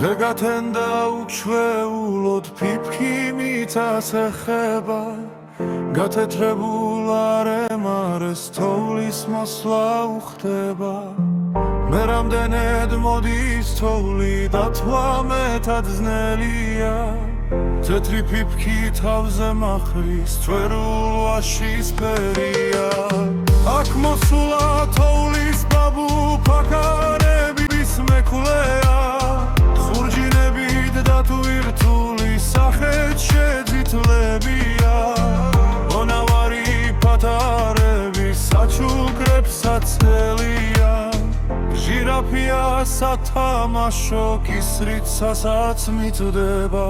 დღეგათენ და უჩვეულოდ ფიფქი მიწას ეხება გათეთრებულ არემარეს თოვლის მოსვლა უხდება მე რამდენად მოდის თოვლი დათვა მეტად ძნელია თეთრი ფიფქი თავზე მახრის წვერულ ვაშის ფერია აქ მოსულა თოვლის ბაბუ ფაქარების მექვლეა ხურჯინებით დათვირთული სახეთ შეძითლებია მონავარი პატარები საჩუქრებსაც ელია ჟირაფია სათამაშო კისრიცასაც მიწდება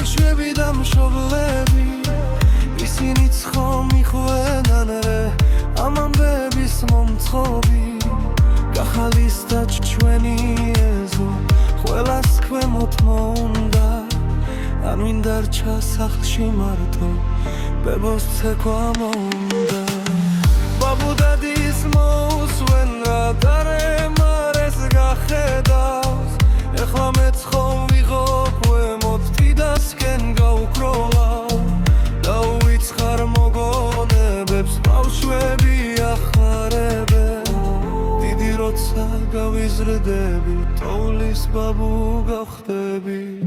ბავშვები და მშობლები ისინი ცხომ იხვენან რე ამ ამბების მომწყობი გახალისდა ჩვენი ეზო ყველას ქვემოთ მოუნდა ან ვინ დარჩა სახლში მარტო ბებოს ცეკვა მოუნდა ბაბუ დადის მოუსვენ რა გარემარეს გახედავს ეხლა მეც ხომ ვიღობ ქვემოთ თიდასკენ გავუკროლავ დაუვიცხარ მოგონებებს ბავშვები ახარებენ დიდი როცა გავიზრდები თოვლის ბაბუ გავხდები